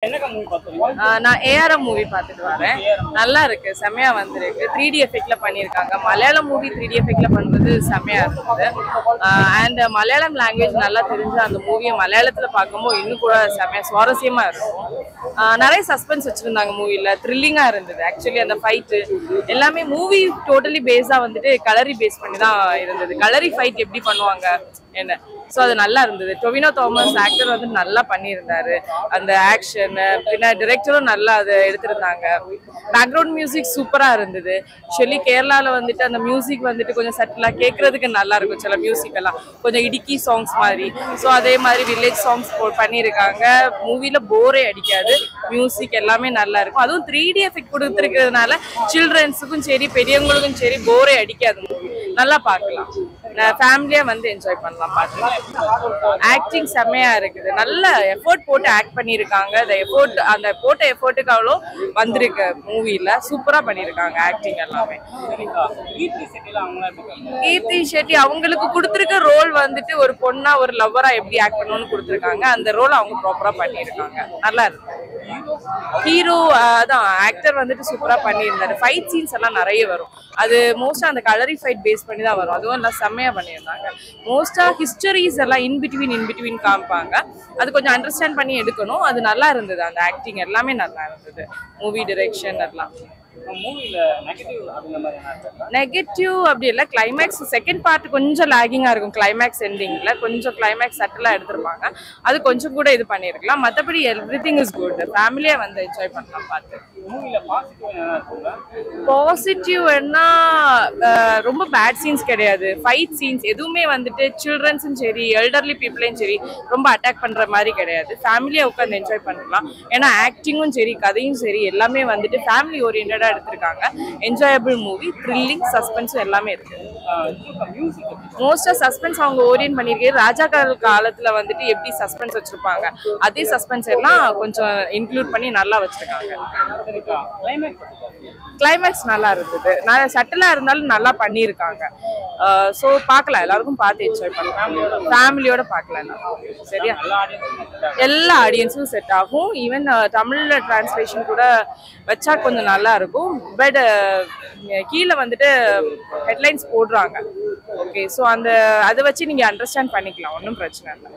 நான் ARM movie பார்த்துட்டு வரேன். நல்லா இருக்கு, செம்மையா வந்திருக்கு. 3D எஃபெக்ட்ல பண்ணியிருக்காங்க. மலையாளம் மூவி 3D எஃபெக்ட்ல பண்றது செம்மையா இருந்தது. அண்ட் மலையாளம் லாங்குவேஜ் நல்லா தெரிஞ்ச அந்த மூவியை மலையாளத்துல பார்க்கும்போது இன்னும் கூட செம்மையா சுவாரஸ்யமா இருக்கும். நிறைய சஸ்பென்ஸ் வச்சிருந்தாங்க மூவில, த்ரில்லிங்கா இருந்தது. ஆக்சுவலி அந்த ஃபைட்டு எல்லாமே மூவி டோட்டலி பேஸா வந்துட்டு கலரி பேஸ் பண்ணி தான் இருந்தது. கலரி ஃபைட் எப்படி பண்ணுவாங்க என்ன, ஸோ அது நல்லா இருந்தது. டொவினோ தாமஸ் ஆக்டர் வந்து நல்லா பண்ணியிருந்தாரு. அந்த ஆக்ஷன் பின்ன டிரெக்டரும் நல்லா அதை எடுத்திருந்தாங்க. பேக்ரவுண்ட் மியூசிக் சூப்பராக இருந்தது. ஆக்சுவலி கேரளாவில் வந்துட்டு அந்த மியூசிக் வந்துட்டு கொஞ்சம் சட்டிலாக கேட்கறதுக்கு நல்லா இருக்கும். சில மியூசிக் எல்லாம் கொஞ்சம் இடுக்கி சாங்ஸ் மாதிரி, ஸோ அதே மாதிரி வில்லேஜ் சாங்ஸ் பண்ணியிருக்காங்க. மூவியில் போரே அடிக்காது, மியூசிக் எல்லாமே நல்லா இருக்கும். அதுவும் 3D எஃபெக்ட் கொடுத்துருக்கிறதுனால சில்ட்ரன்ஸுக்கும் சரி பெரியவங்களுக்கும் சரி போரே அடிக்காது. நல்லா பார்க்கலாம், ஃபேமிலியா வந்து என்ஜாய் பண்ணலாம். பார்க்கலாம். ஆக்டிங் செம்மையா இருக்குது. நல்ல எஃபோர்ட் போட்டு ஆக்ட் பண்ணியிருக்காங்க. அந்த போட்ட எஃபோர்ட்டுக்கு அவ்வளோ வந்திருக்கு மூவில. சூப்பரா பண்ணியிருக்காங்க ஆக்டிங் எல்லாமே. கீர்த்தி ஷெட்டி அவங்களுக்கு கொடுத்துருக்க ரோல் வந்துட்டு ஒரு பொண்ணா ஒரு லவ்வரா எப்படி ஆக்ட் பண்ணணும்னு கொடுத்துருக்காங்க. அந்த ரோல் அவங்க ப்ராப்பரா பண்ணியிருக்காங்க. நல்லா இருக்கு. ஹீரோ அதான் ஆக்டர் வந்துட்டு சூப்பரா பண்ணியிருந்தாரு. ஃபைட் சீன்ஸ் எல்லாம் நிறைய வரும். அது மோஸ்டா அந்த கலரி ஃபைட் பேஸ் பண்ணி தான் வரும். அதுவும் எல்லாம் செம்மையா பண்ணியிருந்தாங்க. மோஸ்டா ஹிஸ்டரிஸ் எல்லாம் இன்பிட்வீன் காமிப்பாங்க. அது கொஞ்சம் அண்டர்ஸ்டாண்ட் பண்ணி எடுக்கணும். அது நல்லா இருந்தது. அந்த ஆக்டிங் எல்லாமே நல்லா இருந்தது. மூவி டிரெக்ஷன் எல்லாம். நெகட்டிவ் அப்படி இல்லை. கிளைமேக்ஸ் செகண்ட் பார்ட் கொஞ்சம் லாகிங்கா இருக்கும். கிளைமேக்ஸ் எண்டிங்ல கொஞ்சம் கிளைமேக்ஸ் சட்டிலா எடுத்திருப்பாங்க. அது கொஞ்சம் கூட இது பண்ணிருக்கலாம். மற்றபடி எவ்ரிதிங் இஸ் குட். ஃபேமிலியா வந்து என்ஜாய் பண்ணலாம் பார்த்து. பாசிட்டிவ் என்ன, ரொம்ப பேட் சீன்ஸ் கிடையாது. ஃபைட் சீன்ஸ் எதுவுமே வந்துட்டு சில்ட்ரன்ஸும் சரி எல்டர்லி பீப்புளையும் சரி ரொம்ப அட்டாக் பண்ற மாதிரி கிடையாது. ஃபேமிலியா உட்காந்து என்ஜாய் பண்ணலாம். ஏன்னா ஆக்டிங்கும் சரி கதையும் சரி எல்லாமே வந்துட்டு ஃபேமிலி ஓரியன்டா எடுத்திருக்காங்க. என்ஜாயபிள் மூவி, த்ரில்லிங், சஸ்பென்ஸும் எல்லாமே இருக்கு. மோஸ்டா சஸ்பென்ஸ் அவங்க ஓரியன்ட் பண்ணிருக்காரு. ராஜா காலத்துல வந்துட்டு எப்படி சஸ்பென்ஸ் வச்சிருப்பாங்க அதே சஸ்பென்ஸ் எல்லாம் கொஞ்சம் இன்க்ளூட் பண்ணி நல்லா வச்சிருக்காங்க. கிளைமேக்ஸ் நல்லா இருந்தது. நான் சட்டிலா இருந்தாலும் நல்லா பண்ணியிருக்காங்க. ஸோ பார்க்கலாம், எல்லாருக்கும் பார்த்து என்ஜாய் பண்ணலாம். ஃபேமிலியோட பார்க்கலாம். சரியா, எல்லா ஆடியன்ஸும் செட் ஆகும். ஈவன் தமிழ்ல டிரான்ஸ்லேஷன் கூட வச்சா கொஞ்சம் நல்லா இருக்கும். பட் கீழே வந்துட்டு ஹெட்லைன்ஸ் போடுறாங்க. ஓகே, ஸோ அதை வச்சு நீங்க அண்டர்ஸ்டாண்ட் பண்ணிக்கலாம். ஒன்றும் பிரச்சனை இல்லை.